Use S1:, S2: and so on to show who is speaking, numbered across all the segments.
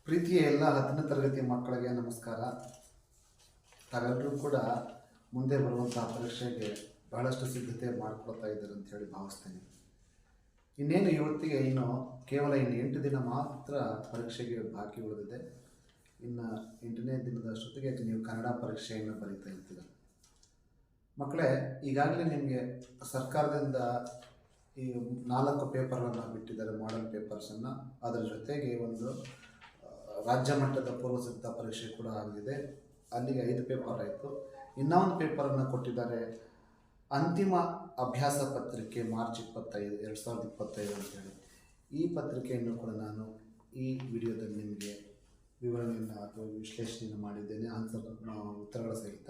S1: ಪ್ರೀತಿಯ ಎಲ್ಲ 10ನೇ ತರಗತಿ ಮಕ್ಕಳಿಗೆ ನಮಸ್ಕಾರ. ತಾವೆಲ್ಲರೂ ಕೂಡ ಮುಂದೆ ಬರುವಂತಹ ಪರೀಕ್ಷೆಗೆ ಬಹಳಷ್ಟು ಸಿದ್ಧತೆ ಮಾಡಿಕೊಳ್ತಾ ಇದ್ದಾರೆ ಅಂತ ಹೇಳಿ ಭಾವಿಸ್ತೀನಿ. ಇನ್ನೇನು ಇವತ್ತಿಗೆ ಕೇವಲ 8 ದಿನ ಮಾತ್ರ ಪರೀಕ್ಷೆಗೆ ಬಾಕಿ ಉಳಿದಿದೆ. ಇನ್ನು 8ನೇ ದಿನದಷ್ಟೊತ್ತಿಗೆ ನೀವು ಕನ್ನಡ ಪರೀಕ್ಷೆಯನ್ನು ಬರೀತಾ ಇರ್ತೀರ. ಮಕ್ಕಳೇ, ಈಗಾಗಲೇ ನಿಮಗೆ ಸರ್ಕಾರದಿಂದ ಈ 4 ಪೇಪರನ್ನು ಬಿಟ್ಟಿದ್ದಾರೆ, ಮಾಡೆಲ್ ಪೇಪರ್ಸನ್ನು. ಅದರ ಜೊತೆಗೆ ಒಂದು ರಾಜ್ಯ ಮಟ್ಟದ ಪೂರ್ವ ಸಿದ್ಧತಾ ಪರೀಕ್ಷೆ ಕೂಡ ಆಗಿದೆ. ಅಲ್ಲಿಗೆ 5 ಪೇಪರ್ ಆಯಿತು. ಇನ್ನೊಂದು ಪೇಪರನ್ನು ಕೊಟ್ಟಿದ್ದಾರೆ, ಅಂತಿಮ ಅಭ್ಯಾಸ ಪತ್ರಿಕೆ ಮಾರ್ಚ್ 25, 2025 ಅಂತೇಳಿ. ಈ ಪತ್ರಿಕೆಯನ್ನು ಕೂಡ ನಾನು ಈ ವಿಡಿಯೋದಲ್ಲಿ ನಿಮಗೆ ವಿವರಣೆಯನ್ನು ಅಥವಾ ವಿಶ್ಲೇಷಣೆಯನ್ನು ಮಾಡಿದ್ದೇನೆ, ಉತ್ತರಗಳ ಸಹಿತ.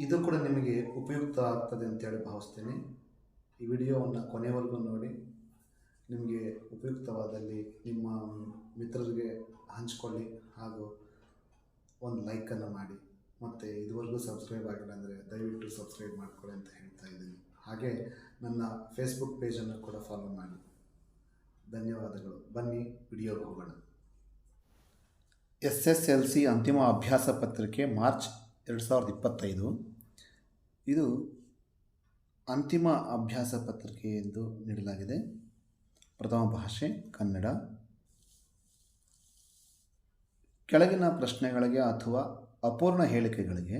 S1: ಇದು ಕೂಡ ನಿಮಗೆ ಉಪಯುಕ್ತ ಆಗ್ತದೆ ಅಂತೇಳಿ ಭಾವಿಸ್ತೇನೆ. ಈ ವಿಡಿಯೋವನ್ನು ಕೊನೆವರೆಗೂ ನೋಡಿ. ನಿಮಗೆ ಉಪಯುಕ್ತವಾದಲ್ಲಿ ನಿಮ್ಮ ಮಿತ್ರರಿಗೆ ಹಂಚಿಕೊಳ್ಳಿ, ಹಾಗೂ ಒಂದು ಲೈಕನ್ನು ಮಾಡಿ. ಮತ್ತು ಇದುವರೆಗೂ ಸಬ್ಸ್ಕ್ರೈಬ್ ಆಗಿಲ್ಲ ಅಂದರೆ ದಯವಿಟ್ಟು ಸಬ್ಸ್ಕ್ರೈಬ್ ಮಾಡಿಕೊಳ್ಳಿ ಅಂತ ಹೇಳ್ತಾ ಇದ್ದೀನಿ. ಹಾಗೆ ನನ್ನ ಫೇಸ್ಬುಕ್ ಪೇಜನ್ನು ಕೂಡ ಫಾಲೋ ಮಾಡಿ. ಧನ್ಯವಾದಗಳು. ಬನ್ನಿ ವಿಡಿಯೋಗೆ ಹೋಗೋಣ. SSLC ಅಂತಿಮ ಅಭ್ಯಾಸ ಪತ್ರಿಕೆ ಮಾರ್ಚ್ 2025. ಇದು ಅಂತಿಮ ಅಭ್ಯಾಸ ಪತ್ರಿಕೆ ಎಂದು ನೀಡಲಾಗಿದೆ. ಪ್ರಥಮ ಭಾಷೆ ಕನ್ನಡ. ಕೆಳಗಿನ ಪ್ರಶ್ನೆಗಳಿಗೆ ಅಥವಾ ಅಪೂರ್ಣ ಹೇಳಿಕೆಗಳಿಗೆ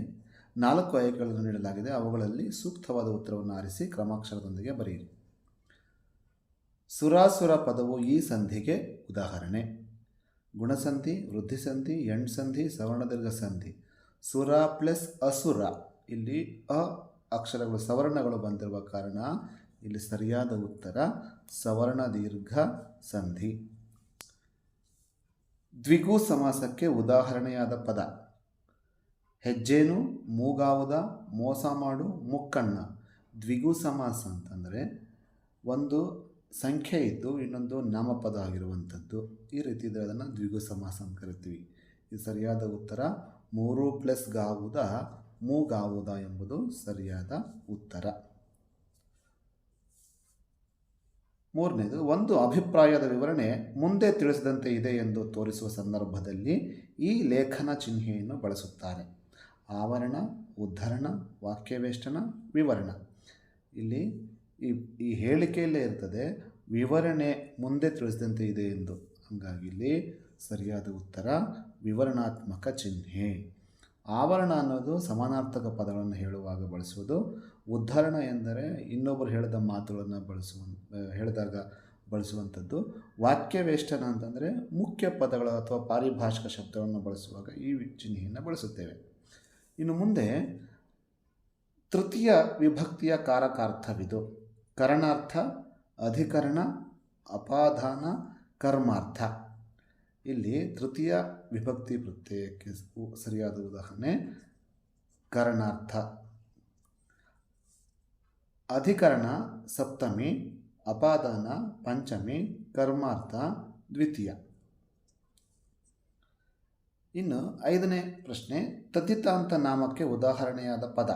S1: 4 ಆಯ್ಕೆಗಳನ್ನು ನೀಡಲಾಗಿದೆ. ಅವುಗಳಲ್ಲಿ ಸೂಕ್ತವಾದ ಉತ್ತರವನ್ನು ಆರಿಸಿ ಕ್ರಮಾಕ್ಷರದೊಂದಿಗೆ ಬರೆಯಿರಿ. ಸುರಾಸುರ ಪದವು ಈ ಸಂಧಿಗೆ ಉದಾಹರಣೆ. ಗುಣಸಂಧಿ, ವೃದ್ಧಿಸಂಧಿ, ಎಂಡ್ಸಂಧಿ, ಸವರ್ಣದೀರ್ಘ ಸಂಧಿ. ಸುರ ಪ್ಲಸ್ ಅಸುರ. ಇಲ್ಲಿ ಅ ಅಕ್ಷರಗಳು ಸವರ್ಣಗಳು ಬಂದಿರುವ ಕಾರಣ ಇಲ್ಲಿ ಸರಿಯಾದ ಉತ್ತರ ಸವರ್ಣ ದೀರ್ಘ ಸಂಧಿ. ದ್ವಿಗು ಸಮಾಸಕ್ಕೆ ಉದಾಹರಣೆಯಾದ ಪದ. ಹೆಜ್ಜೇನು, ಮೂಗಾವುದ, ಮೋಸ ಮಾಡು, ಮುಕ್ಕಣ್ಣ. ದ್ವಿಗು ಸಮಾಸ ಅಂತಂದರೆ ಒಂದು ಸಂಖ್ಯೆ ಇದ್ದು ಇನ್ನೊಂದು ನಾಮಪದ ಆಗಿರುವಂಥದ್ದು. ಈ ರೀತಿ ಇದ್ದರೆ ಅದನ್ನು ದ್ವಿಗು ಸಮಾಸ ಅಂತ ಕರಿತೀವಿ. ಇದು ಸರಿಯಾದ ಉತ್ತರ 3 ಪ್ಲಸ್ ಗಾವುದ, ಮೂಗಾವುದ ಎಂಬುದು ಸರಿಯಾದ ಉತ್ತರ. ಮೂರನೇದು, ಒಂದು ಅಭಿಪ್ರಾಯದ ವಿವರಣೆ ಮುಂದೆ ತಿಳಿಸಿದಂತೆ ಇದೆ ಎಂದು ತೋರಿಸುವ ಸಂದರ್ಭದಲ್ಲಿ ಈ ಲೇಖನ ಚಿಹ್ನೆಯನ್ನು ಬಳಸುತ್ತಾರೆ. ಆವರಣ, ಉದ್ಧರಣ, ವಾಕ್ಯವೇಷ್ಟನ, ವಿವರಣ. ಇಲ್ಲಿ ಈ ಹೇಳಿಕೆಯಲ್ಲೇ ಇರ್ತದೆ ವಿವರಣೆ ಮುಂದೆ ತಿಳಿಸಿದಂತೆ ಇದೆ ಎಂದು. ಹಾಗಾಗಿ ಇಲ್ಲಿ ಸರಿಯಾದ ಉತ್ತರ ವಿವರಣಾತ್ಮಕ ಚಿಹ್ನೆ. ಆವರಣ ಅನ್ನೋದು ಸಮಾನಾರ್ಥಕ ಪದಗಳನ್ನು ಹೇಳುವಾಗ ಬಳಸುವುದು. ಉದ್ಧರಣ ಎಂದರೆ ಇನ್ನೊಬ್ಬರು ಹೇಳಿದ ಮಾತುಗಳನ್ನು ಹೇಳಿದಾಗ ಬಳಸುವಂಥದ್ದು. ವಾಕ್ಯವೇಷ್ಟನ ಅಂತಂದರೆ ಮುಖ್ಯ ಪದಗಳು ಅಥವಾ ಪಾರಿಭಾಷಿಕ ಶಬ್ದಗಳನ್ನು ಬಳಸುವಾಗ ಈ ಚಿಹ್ನೆಯನ್ನು ಬಳಸುತ್ತೇವೆ. ಇನ್ನು ಮುಂದೆ ತೃತೀಯ ವಿಭಕ್ತಿಯ ಕಾರಕಾರ್ಥವಿದು. ಕರಣಾರ್ಥ, ಅಧಿಕರಣ, ಅಪಾದಾನ, ಕರ್ಮಾರ್ಥ. ಇಲ್ಲಿ ತೃತೀಯ ವಿಭಕ್ತಿ ಪ್ರತ್ಯಯಕ್ಕೆ ಸರಿಯಾದ ಉದಾಹರಣೆ ಕರಣಾರ್ಥ. ಅಧಿಕರಣ ಸಪ್ತಮಿ, ಅಪಾದಾನ ಪಂಚಮಿ, ಕರ್ಮಾರ್ಥ ದ್ವಿತೀಯ. ಇನ್ನು 5ನೇ ಪ್ರಶ್ನೆ, ತದ್ದಿತಾಂತ ನಾಮಕ್ಕೆ ಉದಾಹರಣೆಯಾದ ಪದ.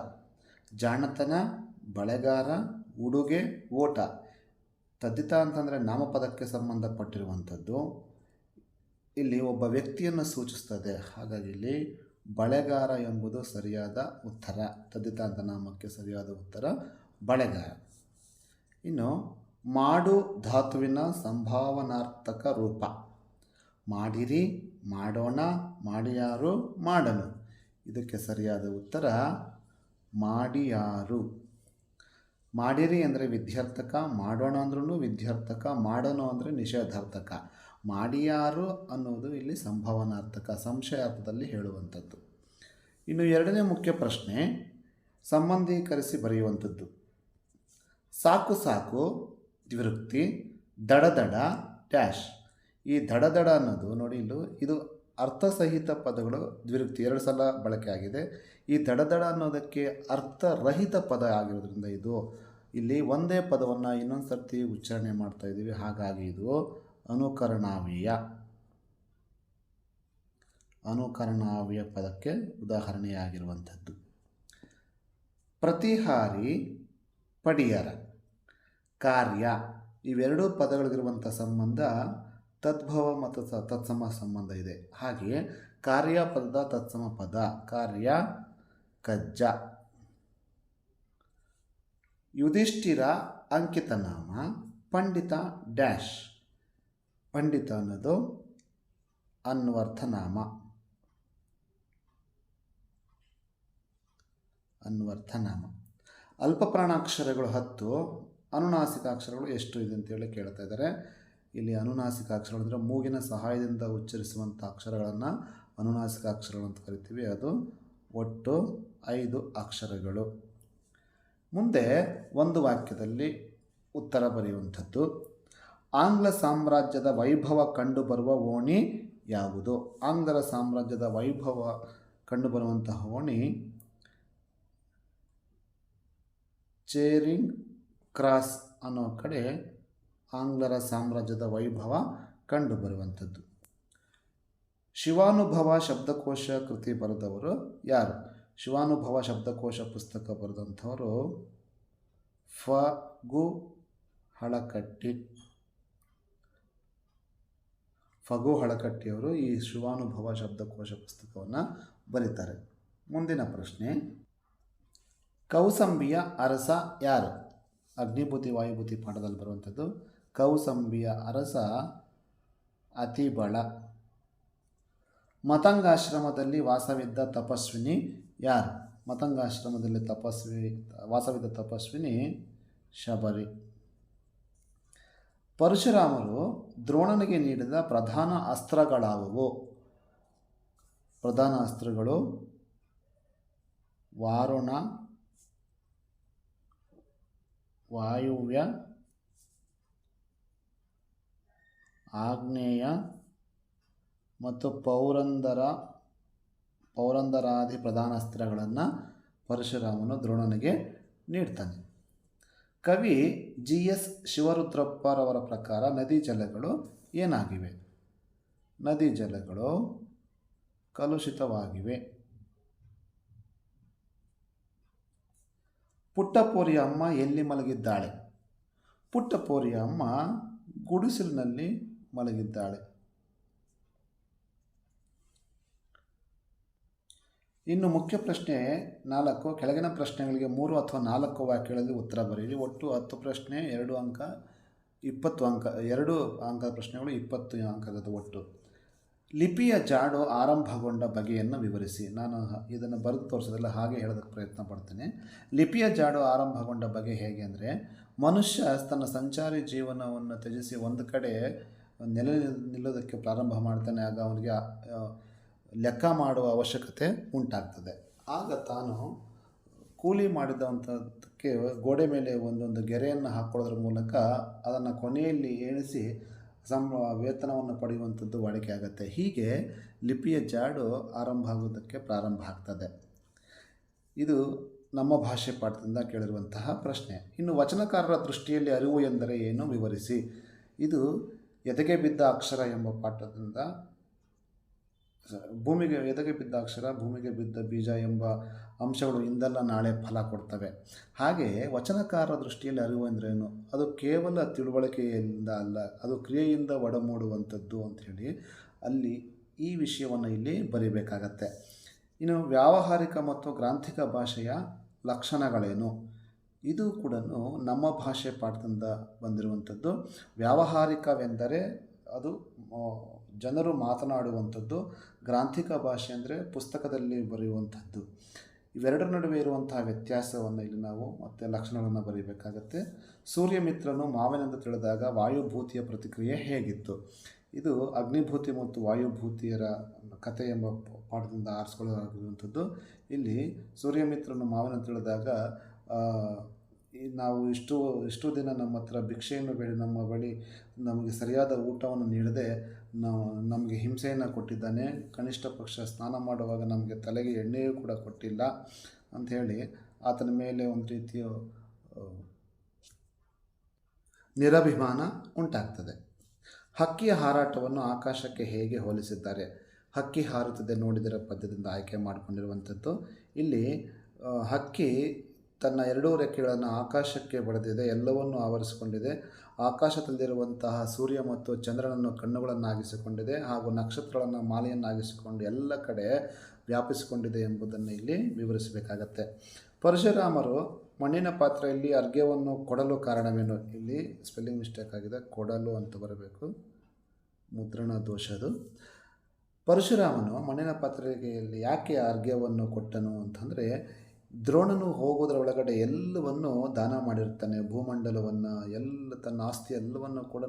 S1: ಜಾಣತನ, ಬಳೆಗಾರ, ಉಡುಗೆ, ಓಟ. ತದ್ದಿತಾಂತ ಅಂದರೆ ನಾಮಪದಕ್ಕೆ ಸಂಬಂಧಪಟ್ಟಿರುವಂಥದ್ದು. ಇಲ್ಲಿ ಒಬ್ಬ ವ್ಯಕ್ತಿಯನ್ನು ಸೂಚಿಸ್ತದೆ. ಹಾಗಾಗಿ ಇಲ್ಲಿ ಬಳೆಗಾರ ಎಂಬುದು ಸರಿಯಾದ ಉತ್ತರ. ತದ್ದಿತಾಂತ ನಾಮಕ್ಕೆ ಸರಿಯಾದ ಉತ್ತರ ಬಳೆಗಾರ. ಇನ್ನು ಮಾಡು ಧಾತುವಿನ ಸಂಭಾವನಾರ್ಥಕ ರೂಪ. ಮಾಡಿರಿ, ಮಾಡೋಣ, ಮಾಡಿಯಾರು, ಮಾಡನು. ಇದಕ್ಕೆ ಸರಿಯಾದ ಉತ್ತರ ಮಾಡಿಯಾರು. ಮಾಡಿರಿ ಅಂದರೆ ವಿಧ್ಯರ್ಥಕ, ಮಾಡೋಣ ಅಂದ್ರೂ ವಿಧ್ಯರ್ಥಕ, ಮಾಡನು ಅಂದರೆ ನಿಷೇಧಾರ್ಥಕ. ಮಾಡಿಯಾರು ಅನ್ನೋದು ಇಲ್ಲಿ ಸಂಭಾವನಾರ್ಥಕ, ಸಂಶಯಾರ್ಥದಲ್ಲಿ ಹೇಳುವಂಥದ್ದು. ಇನ್ನು 2ನೇ ಮುಖ್ಯ ಪ್ರಶ್ನೆ, ಸಂಬಂಧೀಕರಿಸಿ ಬರೆಯುವಂಥದ್ದು. ಸಾಕು ಸಾಕು ದ್ವಿರುಕ್ತಿ, ದಡದಡ ಡ್ಯಾಶ್. ಈ ದಡದಡ ಅನ್ನೋದು ನೋಡಿ, ಇದು ಅರ್ಥಸಹಿತ ಪದಗಳು ದ್ವಿರುಕ್ತಿ 2 ಸಲ ಬಳಕೆ ಆಗಿದೆ. ಈ ದಡದಡ ಅನ್ನೋದಕ್ಕೆ ಅರ್ಥರಹಿತ ಪದ ಆಗಿರೋದ್ರಿಂದ ಇದು ಇಲ್ಲಿ ಒಂದೇ ಪದವನ್ನು ಇನ್ನೊಂದು ಸರ್ತಿ ಉಚ್ಚಾರಣೆ ಮಾಡ್ತಾ ಇದ್ದೀವಿ. ಹಾಗಾಗಿ ಇದು ಅನುಕರಣಾವ್ಯ ಪದಕ್ಕೆ ಉದಾಹರಣೆಯಾಗಿರುವಂಥದ್ದು. ಪ್ರತಿಹಾರಿ, ಪಡಿಯರ, ಕಾರ್ಯ. ಇವೆರಡೂ ಪದಗಳಿಗಿರುವಂಥ ಸಂಬಂಧ ತದ್ಭವ ಮತ್ತು ತತ್ಸಮ ಸಂಬಂಧ ಇದೆ. ಹಾಗೆಯೇ ಕಾರ್ಯಪದದ ತತ್ಸಮ ಪದ ಕಾರ್ಯ ಕಜ್ಜ. ಯುಧಿಷ್ಠಿರ ಅಂಕಿತ ನಾಮ, ಪಂಡಿತ ಡ್ಯಾಶ್. ಪಂಡಿತ ಅನ್ನೋದು ಅನ್ವರ್ಥನಾಮ. ಅಲ್ಪ ಪ್ರಾಣಾಕ್ಷರಗಳು 10, ಅನುನಾಸಿಕ ಅಕ್ಷರಗಳು ಎಷ್ಟು ಇದೆ ಅಂತೇಳಿ ಕೇಳ್ತಾ ಇದ್ದಾರೆ. ಇಲ್ಲಿ ಅನುನಾಸಿಕ ಅಕ್ಷರಗಳು ಅಂದರೆ ಮೂಗಿನ ಸಹಾಯದಿಂದ ಉಚ್ಚರಿಸುವಂಥ ಅಕ್ಷರಗಳನ್ನು ಅನುನಾಸಿಕ ಅಕ್ಷರಗಳು ಅಂತ ಕರಿತೀವಿ. ಅದು ಒಟ್ಟು 5 ಅಕ್ಷರಗಳು. ಮುಂದೆ ಒಂದು ವಾಕ್ಯದಲ್ಲಿ ಉತ್ತರ ಬರೆಯುವಂಥದ್ದು. ಆಂಗ್ಲ ಸಾಮ್ರಾಜ್ಯದ ವೈಭವ ಕಂಡುಬರುವ ಓಣಿ ಯಾವುದು? ಆಂಗ್ಲರ ಸಾಮ್ರಾಜ್ಯದ ವೈಭವ ಕಂಡುಬರುವಂತಹ ಓಣಿ ಚೇರಿಂಗ್ ಕ್ರಾಸ್ ಅನ್ನೋ ಕಡೆ ಆಂಗ್ಲರ ಸಾಮ್ರಾಜ್ಯದ ವೈಭವ ಕಂಡುಬರುವಂಥದ್ದು. ಶಿವಾನುಭವ ಶಬ್ದಕೋಶ ಕೃತಿ ಬರೆದವರು ಯಾರು? ಶಿವಾನುಭವ ಶಬ್ದಕೋಶ ಪುಸ್ತಕ ಬರೆದಂಥವರು ಫಗು ಹಳಕಟ್ಟಿಯವರು ಈ ಶಿವಾನುಭವ ಶಬ್ದಕೋಶ ಪುಸ್ತಕವನ್ನು ಬರೀತಾರೆ. ಮುಂದಿನ ಪ್ರಶ್ನೆ, ಕೌಸಂಬಿಯ ಅರಸ ಯಾರು? ಅಗ್ನಿಭೂತಿ ವಾಯುಭೂತಿ ಪಾಠದಲ್ಲಿ ಬರುವಂಥದ್ದು. ಕೌಸಂಬಿಯ ಅರಸ ಅತಿಬಳ. ಮತಂಗಾಶ್ರಮದಲ್ಲಿ ವಾಸವಿದ್ದ ತಪಸ್ವಿನಿ ಯಾರು? ಮತಂಗಾಶ್ರಮದಲ್ಲಿ ವಾಸವಿದ್ದ ತಪಸ್ವಿನಿ ಶಬರಿ. ಪರಶುರಾಮರು ದ್ರೋಣನಿಗೆ ನೀಡಿದ ಪ್ರಧಾನ ಅಸ್ತ್ರಗಳಾವುವು? ಪ್ರಧಾನ ಅಸ್ತ್ರಗಳು ವಾರುಣ, ವಾಯುವ್ಯ, ಆಗ್ನೇಯ ಮತ್ತು ಪೌರಂದರಾದಿ ಪ್ರಧಾನ ಅಸ್ತ್ರಗಳನ್ನು ಪರಶುರಾಮನು ದ್ರೋಣನಿಗೆ ನೀಡ್ತಾನೆ. ಕವಿ GS ಶಿವರುದ್ರಪ್ಪರವರ ಪ್ರಕಾರ ನದಿ ಜಲಗಳು ಏನಾಗಿವೆ? ನದಿ ಜಲಗಳು ಕಲುಷಿತವಾಗಿವೆ. ಪುಟ್ಟಪೋರಿಯ ಅಮ್ಮ ಎಲ್ಲಿ ಮಲಗಿದ್ದಾಳೆ? ಪುಟ್ಟಪೋರಿಯ ಅಮ್ಮ ಗುಡಿಸಲಿನಲ್ಲಿ ಮಲಗಿದ್ದಾಳೆ. ಇನ್ನು ಮುಖ್ಯ ಪ್ರಶ್ನೆ 4. ಕೆಳಗಿನ ಪ್ರಶ್ನೆಗಳಿಗೆ 3 ಅಥವಾ 4 ವಾಕ್ಯಗಳಲ್ಲಿ ಉತ್ತರ ಬರೆಯಿರಿ. ಒಟ್ಟು 10 ಪ್ರಶ್ನೆ, 2 ಅಂಕ, 20 ಅಂಕ. 2 ಅಂಕದ ಪ್ರಶ್ನೆಗಳು 20 ಅಂಕದ ಒಟ್ಟು. ಲಿಪಿಯ ಜಾಡು ಆರಂಭಗೊಂಡ ಬಗೆಯನ್ನು ವಿವರಿಸಿ. ನಾನು ಇದನ್ನು ಬರೆದು ತೋರಿಸೋದಿಲ್ಲ, ಹಾಗೆ ಹೇಳೋದಕ್ಕೆ ಪ್ರಯತ್ನ ಪಡ್ತೇನೆ. ಲಿಪಿಯ ಜಾಡು ಆರಂಭಗೊಂಡ ಬಗೆ ಹೇಗೆ ಅಂದರೆ, ಮನುಷ್ಯ ತನ್ನ ಸಂಚಾರಿ ಜೀವನವನ್ನು ತ್ಯಜಿಸಿ ಒಂದು ಕಡೆ ನೆಲೆ ನಿಲ್ಲೋದಕ್ಕೆ ಪ್ರಾರಂಭ ಮಾಡ್ತಾನೆ. ಆಗ ಅವನಿಗೆ ಲೆಕ್ಕ ಮಾಡುವ ಅವಶ್ಯಕತೆ ಉಂಟಾಗ್ತದೆ. ಆಗ ತಾನು ಕೂಲಿ ಮಾಡಿದಂಥದ್ದಕ್ಕೆ ಗೋಡೆ ಮೇಲೆ ಒಂದೊಂದು ಗೆರೆಯನ್ನು ಹಾಕೊಳ್ಳೋದ್ರ ಮೂಲಕ ಅದನ್ನು ಕೊನೆಯಲ್ಲಿ ಎಣಿಸಿ ವೇತನವನ್ನು ಪಡೆಯುವಂಥದ್ದು ವಾಡಿಕೆ ಆಗುತ್ತೆ. ಹೀಗೆ ಲಿಪಿಯ ಜಾಡು ಆರಂಭ ಆಗೋದಕ್ಕೆ ಪ್ರಾರಂಭ ಆಗ್ತದೆ. ಇದು ನಮ್ಮ ಭಾಷೆ ಪಾಠದಿಂದ ಕೇಳಿರುವಂತಹ ಪ್ರಶ್ನೆ. ಇನ್ನು ವಚನಕಾರರ ದೃಷ್ಟಿಯಲ್ಲಿ ಅರಿವು ಎಂದರೆ ಏನು ವಿವರಿಸಿ. ಇದು ಎದೆಗೆ ಬಿದ್ದ ಅಕ್ಷರ ಎಂಬ ಪಾಠದಿಂದ ಎದೆಗೆ ಬಿದ್ದ ಅಕ್ಷರ, ಭೂಮಿಗೆ ಬಿದ್ದ ಬೀಜ ಎಂಬ ಅಂಶಗಳು ಇಂದಲ್ಲ ನಾಳೆ ಫಲ ಕೊಡ್ತವೆ. ಹಾಗೆ ವಚನಕಾರರ ದೃಷ್ಟಿಯಲ್ಲಿ ಅರಿವು ಎಂದರೇನು? ಅದು ಕೇವಲ ತಿಳುವಳಿಕೆಯಿಂದ ಅಲ್ಲ, ಅದು ಕ್ರಿಯೆಯಿಂದ ಒಡಮೂಡುವಂಥದ್ದು ಅಂಥೇಳಿ ಅಲ್ಲಿ ಈ ವಿಷಯವನ್ನು ಇಲ್ಲಿ ಬರೀಬೇಕಾಗತ್ತೆ. ಇನ್ನು ವ್ಯಾವಹಾರಿಕ ಮತ್ತು ಗ್ರಾಂಥಿಕ ಭಾಷೆಯ ಲಕ್ಷಣಗಳೇನು? ಇದು ಕೂಡ ನಮ್ಮ ಭಾಷೆ ಪಾಠದಿಂದ ಬಂದಿರುವಂಥದ್ದು. ವ್ಯಾವಹಾರಿಕವೆಂದರೆ ಅದು ಜನರು ಮಾತನಾಡುವಂಥದ್ದು. ಗ್ರಾಂಥಿಕ ಭಾಷೆ ಅಂದರೆ ಪುಸ್ತಕದಲ್ಲಿ ಬರೆಯುವಂಥದ್ದು. ಇವೆರಡರ ನಡುವೆ ಇರುವಂತಹ ವ್ಯತ್ಯಾಸವನ್ನು ಇಲ್ಲಿ ನಾವು ಮತ್ತೆ ಲಕ್ಷಣಗಳನ್ನು ಬರೀಬೇಕಾಗತ್ತೆ. ಸೂರ್ಯಮಿತ್ರನು ಮಾವನೆಂದು ತಿಳಿದಾಗ ವಾಯುಭೂತಿಯ ಪ್ರತಿಕ್ರಿಯೆ ಹೇಗಿತ್ತು? ಇದು ಅಗ್ನಿಭೂತಿ ಮತ್ತು ವಾಯುಭೂತಿಯರ ಕಥೆ ಎಂಬ ಪಾಠದಿಂದ ಆರಿಸ್ಕೊಳ್ಳಲಾಗಿರುವಂಥದ್ದು. ಇಲ್ಲಿ ಸೂರ್ಯಮಿತ್ರನು ಮಾವನೆಂದು ತಿಳಿದಾಗ ನಾವು ಇಷ್ಟು ದಿನ ನಮ್ಮ ಹತ್ರ ಭಿಕ್ಷೆಯನ್ನು ಬೇಡಿ ನಮ್ಮ ಬಳಿ ನಮಗೆ ಸರಿಯಾದ ಊಟವನ್ನು ನೀಡದೆ ನಮಗೆ ಹಿಂಸೆಯನ್ನು ಕೊಟ್ಟಿದ್ದಾನೆ. ಕನಿಷ್ಠ ಪಕ್ಷ ಸ್ನಾನ ಮಾಡುವಾಗ ನಮಗೆ ತಲೆಗೆ ಎಣ್ಣೆಯೂ ಕೂಡ ಕೊಟ್ಟಿಲ್ಲ ಅಂಥೇಳಿ ಆತನ ಮೇಲೆ ಒಂದು ರೀತಿಯ ನಿರಭಿಮಾನ ಉಂಟಾಗ್ತದೆ. ಹಕ್ಕಿಯ ಹಾರಾಟವನ್ನು ಆಕಾಶಕ್ಕೆ ಹೇಗೆ ಹೋಲಿಸಿದ್ದಾರೆ? ಹಕ್ಕಿ ಹಾರುತ್ತದೆ ನೋಡಿದರ ಪದ್ಯದಿಂದ ಆಯ್ಕೆ ಮಾಡಿಕೊಂಡಿರುವಂಥದ್ದು. ಇಲ್ಲಿ ಹಕ್ಕಿ ತನ್ನ 2 ರೆಕ್ಕೆಗಳನ್ನು ಆಕಾಶಕ್ಕೆ ಬಡಿದಿದೆ, ಎಲ್ಲವನ್ನೂ ಆವರಿಸಿಕೊಂಡಿದೆ. ಆಕಾಶದಲ್ಲಿರುವಂತಹ ಸೂರ್ಯ ಮತ್ತು ಚಂದ್ರನನ್ನು ಕಣ್ಣುಗಳನ್ನಾಗಿಸಿಕೊಂಡಿದೆ ಹಾಗೂ ನಕ್ಷತ್ರಗಳನ್ನು ಮಾಲೆಯನ್ನಾಗಿಸಿಕೊಂಡು ಎಲ್ಲ ಕಡೆ ವ್ಯಾಪಿಸಿಕೊಂಡಿದೆ ಎಂಬುದನ್ನು ಇಲ್ಲಿ ವಿವರಿಸಬೇಕಾಗತ್ತೆ. ಪರಶುರಾಮರು ಮಣ್ಣಿನ ಪಾತ್ರೆಯಲ್ಲಿ ಅರ್ಘ್ಯವನ್ನು ಕೊಡಲು ಕಾರಣವೇನು? ಇಲ್ಲಿ ಸ್ಪೆಲ್ಲಿಂಗ್ ಮಿಸ್ಟೇಕ್ ಆಗಿದೆ, ಕೊಡಲು ಅಂತ ಬರಬೇಕು, ಮುದ್ರಣ ದೋಷ ಅದು. ಪರಶುರಾಮನು ಮಣ್ಣಿನ ಪಾತ್ರೆಯಲ್ಲಿ ಯಾಕೆ ಅರ್ಘ್ಯವನ್ನು ಕೊಟ್ಟನು ಅಂತಂದರೆ, ದ್ರೋಣನು ಹೋಗೋದ್ರ ಒಳಗಡೆ ಎಲ್ಲವನ್ನು ದಾನ ಮಾಡಿರ್ತಾನೆ, ಭೂಮಂಡಲವನ್ನು, ಎಲ್ಲ ತನ್ನ ಆಸ್ತಿ ಎಲ್ಲವನ್ನು ಕೂಡ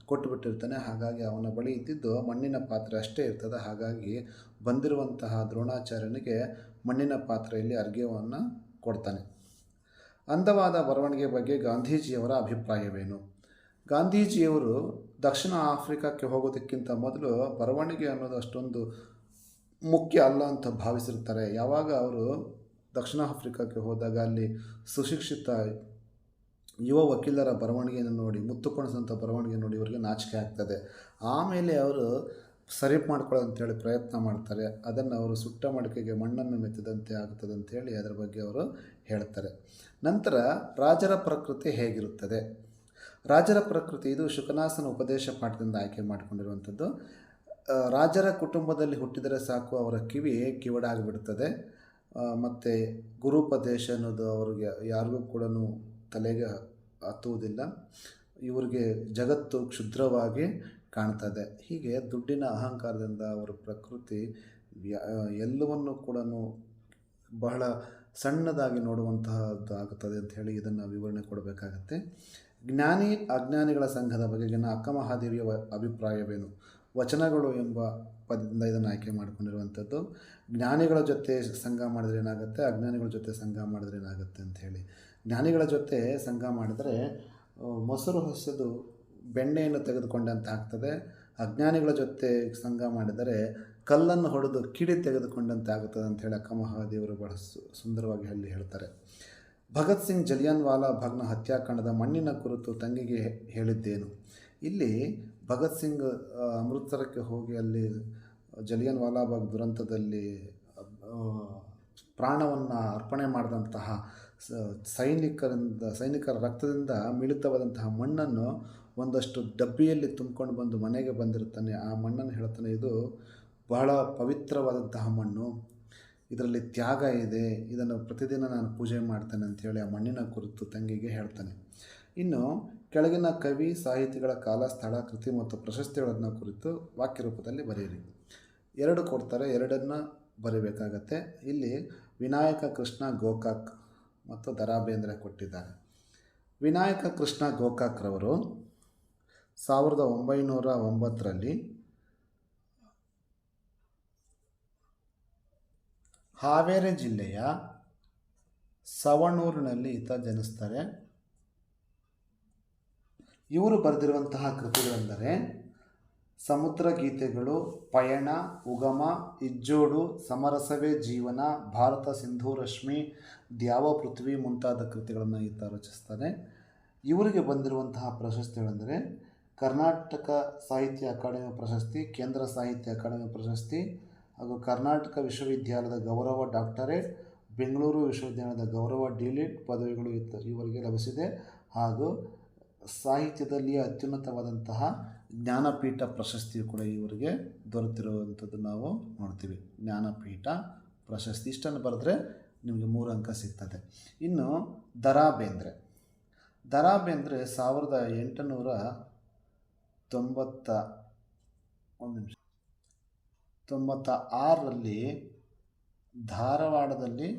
S1: ಕೊಟ್ಟುಬಿಟ್ಟಿರ್ತಾನೆ. ಹಾಗಾಗಿ ಅವನ ಬಳಿ ಇದ್ದಿದ್ದು ಮಣ್ಣಿನ ಪಾತ್ರೆ ಅಷ್ಟೇ ಇರ್ತದೆ. ಹಾಗಾಗಿ ಬಂದಿರುವಂತಹ ದ್ರೋಣಾಚಾರ್ಯನಿಗೆ ಮಣ್ಣಿನ ಪಾತ್ರೆಯಲ್ಲಿ ಅರ್ಘ್ಯವನ್ನು ಕೊಡ್ತಾನೆ. ಅಂದವಾದ ಬರವಣಿಗೆ ಬಗ್ಗೆ ಗಾಂಧೀಜಿಯವರ ಅಭಿಪ್ರಾಯವೇನು? ಗಾಂಧೀಜಿಯವರು ದಕ್ಷಿಣ ಆಫ್ರಿಕಾಕ್ಕೆ ಹೋಗೋದಕ್ಕಿಂತ ಮೊದಲು ಬರವಣಿಗೆ ಅನ್ನೋದು ಅಷ್ಟೊಂದು ಮುಖ್ಯ ಅಲ್ಲ ಅಂತ ಭಾವಿಸಿರ್ತಾರೆ. ಯಾವಾಗ ಅವರು ದಕ್ಷಿಣ ಆಫ್ರಿಕಾಕ್ಕೆ ಹೋದಾಗ ಅಲ್ಲಿ ಸುಶಿಕ್ಷಿತ ಯುವ ವಕೀಲರ ಬರವಣಿಗೆಯನ್ನು ನೋಡಿ, ಮುತ್ತುಕೊಣಿಸಂಥ ಬರವಣಿಗೆ ನೋಡಿ ಇವರಿಗೆ ನಾಚಿಕೆ ಆಗ್ತದೆ. ಆಮೇಲೆ ಅವರು ಸರಿ ಮಾಡ್ಕೊಳ್ಳೋ ಅಂಥೇಳಿ ಪ್ರಯತ್ನ ಮಾಡ್ತಾರೆ. ಅದನ್ನು ಅವರು ಸುಟ್ಟ ಮಡಿಕೆಗೆ ಮಣ್ಣನ್ನು ಮೆತ್ತಿದಂತೆ ಆಗ್ತದೆ ಅಂಥೇಳಿ ಅದರ ಬಗ್ಗೆ ಅವರು ಹೇಳ್ತಾರೆ. ನಂತರ ರಾಜರ ಪ್ರಕೃತಿ ಹೇಗಿರುತ್ತದೆ? ರಾಜರ ಪ್ರಕೃತಿ ಇದು ಶುಕನಾಸನ ಉಪದೇಶ ಪಾಠದಿಂದ ಆಯ್ಕೆ ಮಾಡಿಕೊಂಡಿರುವಂಥದ್ದು. ರಾಜರ ಕುಟುಂಬದಲ್ಲಿ ಹುಟ್ಟಿದರೆ ಸಾಕು, ಅವರ ಕಿವಿ ಕಿವಡಾಗಿಬಿಡ್ತದೆ. ಮತ್ತು ಗುರುಪದೇಶ ಅನ್ನೋದು ಅವ್ರಿಗೆ ಯಾರಿಗೂ ಕೂಡ ತಲೆಗೆ ಹತ್ತುವುದಿಲ್ಲ. ಇವರಿಗೆ ಜಗತ್ತು ಕ್ಷುದ್ರವಾಗಿ ಕಾಣ್ತದೆ. ಹೀಗೆ ದುಡ್ಡಿನ ಅಹಂಕಾರದಿಂದ ಅವರ ಪ್ರಕೃತಿ ಎಲ್ಲವನ್ನು ಕೂಡ ಬಹಳ ಸಣ್ಣದಾಗಿ ನೋಡುವಂತಹದ್ದು ಆಗುತ್ತದೆ ಅಂತ ಹೇಳಿ ಇದನ್ನು ವಿವರಣೆ ಕೊಡಬೇಕಾಗತ್ತೆ. ಜ್ಞಾನಿ ಅಜ್ಞಾನಿಗಳ ಸಂಘದ ಬಗೆಗಿನ ಅಕ್ಕಮಹಾದೇವಿಯ ಅಭಿಪ್ರಾಯವೇನು? ವಚನಗಳು ಎಂಬ ಪದದಿಂದ ಇದನ್ನು ಆಯ್ಕೆ ಮಾಡಿಕೊಂಡಿರುವಂಥದ್ದು. ಜ್ಞಾನಿಗಳ ಜೊತೆ ಸಂಘ ಮಾಡಿದ್ರೆ ಏನಾಗುತ್ತೆ, ಅಜ್ಞಾನಿಗಳ ಜೊತೆ ಸಂಘ ಮಾಡಿದ್ರೆ ಏನಾಗುತ್ತೆ ಅಂಥೇಳಿ. ಜ್ಞಾನಿಗಳ ಜೊತೆ ಸಂಘ ಮಾಡಿದರೆ ಮೊಸರು ಹೊಸದು ಬೆಣ್ಣೆಯನ್ನು ತೆಗೆದುಕೊಂಡಂತೆ ಆಗ್ತದೆ. ಅಜ್ಞಾನಿಗಳ ಜೊತೆ ಸಂಘ ಮಾಡಿದರೆ ಕಲ್ಲನ್ನು ಹೊಡೆದು ಕಿಡಿ ತೆಗೆದುಕೊಂಡಂತೆ ಆಗುತ್ತದೆ ಅಂಥೇಳಿ ಅಕ್ಕಮಹಾದೇವರು ಬಹಳ ಸುಂದರವಾಗಿ ಹೇಳ್ತಾರೆ. ಭಗತ್ ಸಿಂಗ್ ಜಲಿಯನ್ ವಾಲಾ ಬಾಗ್ನ ಹತ್ಯಾಕಾಂಡದ ಮಣ್ಣಿನ ಕುರಿತು ತಂಗಿಗೆ ಹೇಳಿದ್ದೇನು? ಇಲ್ಲಿ ಭಗತ್ ಸಿಂಗ್ ಅಮೃತಸರಕ್ಕೆ ಹೋಗಿ ಅಲ್ಲಿ ಜಲಿಯನ್ ವಾಲಾ ಬಾಗ್ ದುರಂತದಲ್ಲಿ ಪ್ರಾಣವನ್ನು ಅರ್ಪಣೆ ಮಾಡಿದಂತಹ ಸೈನಿಕರ ರಕ್ತದಿಂದ ಮಿಳಿತವಾದಂತಹ ಮಣ್ಣನ್ನು ಒಂದಷ್ಟು ಡಬ್ಬಿಯಲ್ಲಿ ತುಂಬಿಕೊಂಡು ಬಂದು ಮನೆಗೆ ಬಂದಿರ್ತಾನೆ. ಆ ಮಣ್ಣನ್ನು ಹೇಳ್ತಾನೆ, ಇದು ಬಹಳ ಪವಿತ್ರವಾದಂತಹ ಮಣ್ಣು, ಇದರಲ್ಲಿ ತ್ಯಾಗ ಇದೆ, ಇದನ್ನು ಪ್ರತಿದಿನ ನಾನು ಪೂಜೆ ಮಾಡ್ತೇನೆ ಅಂಥೇಳಿ ಆ ಮಣ್ಣಿನ ಕುರಿತು ತಂಗಿಗೆ ಹೇಳ್ತಾನೆ. ಇನ್ನು ಕೆಳಗಿನ ಕವಿ ಸಾಹಿತಿಗಳ ಕಾಲ, ಸ್ಥಳ, ಕೃತಿ ಮತ್ತು ಪ್ರಶಸ್ತಿಗಳನ್ನು ಕುರಿತು ವಾಕ್ಯ ರೂಪದಲ್ಲಿ ಬರೆಯಿರಿ. 2 ಕೊಡ್ತಾರೆ, 2 ಬರೀಬೇಕಾಗತ್ತೆ. ಇಲ್ಲಿ ವಿನಾಯಕ ಕೃಷ್ಣ ಗೋಕಾಕ್ ಮತ್ತು ದ.ರಾ ಬೇಂದ್ರೆ ಕೊಟ್ಟಿದ್ದಾರೆ. ವಿನಾಯಕ ಕೃಷ್ಣ ಗೋಕಾಕ್ರವರು 1909ರಲ್ಲಿ ಹಾವೇರಿ ಜಿಲ್ಲೆಯ ಸವಣೂರಿನಲ್ಲಿ ಈತ ಜನಿಸ್ತಾರೆ. ಇವರು ಬರೆದಿರುವಂತಹ ಕೃತಿಗಳೆಂದರೆ ಸಮುದ್ರ ಗೀತೆಗಳು, ಪಯಣ, ಉಗಮ, ಇಜ್ಜೋಡು, ಸಮರಸವೇ ಜೀವನ, ಭಾರತ ಸಿಂಧು ರಶ್ಮಿ, ದ್ಯಾವ ಪೃಥ್ವಿ ಮುಂತಾದ ಕೃತಿಗಳನ್ನು ಈತ ರಚಿಸ್ತಾನೆ. ಇವರಿಗೆ ಬಂದಿರುವಂತಹ ಪ್ರಶಸ್ತಿಗಳೆಂದರೆ ಕರ್ನಾಟಕ ಸಾಹಿತ್ಯ ಅಕಾಡೆಮಿ ಪ್ರಶಸ್ತಿ, ಕೇಂದ್ರ ಸಾಹಿತ್ಯ ಅಕಾಡೆಮಿ ಪ್ರಶಸ್ತಿ ಹಾಗೂ ಕರ್ನಾಟಕ ವಿಶ್ವವಿದ್ಯಾಲಯದ ಗೌರವ ಡಾಕ್ಟರೇಟ್, ಬೆಂಗಳೂರು ವಿಶ್ವವಿದ್ಯಾಲಯದ ಗೌರವ ಡಿ.ಲಿಟ್ ಪದವಿಗಳು ಇವರಿಗೆ ಲಭಿಸಿದೆ. ಹಾಗೂ ಸಾಹಿತ್ಯದಲ್ಲಿ ಅತ್ಯುನ್ನತವಾದಂತಹ ಜ್ಞಾನಪೀಠ ಪ್ರಶಸ್ತಿಯು ಕೂಡ ಇವರಿಗೆ ದೊರೆತಿರುವಂಥದ್ದು ನಾವು ನೋಡ್ತೀವಿ. ಜ್ಞಾನಪೀಠ ಪ್ರಶಸ್ತಿ ಇಷ್ಟನ್ನು ಬರೆದ್ರೆ ನಿಮಗೆ 3 ಅಂಕ ಸಿಗ್ತದೆ. ಇನ್ನು ದ.ರಾ ಬೇಂದ್ರೆ 1896ರಲ್ಲಿ ಧಾರವಾಡದಲ್ಲಿ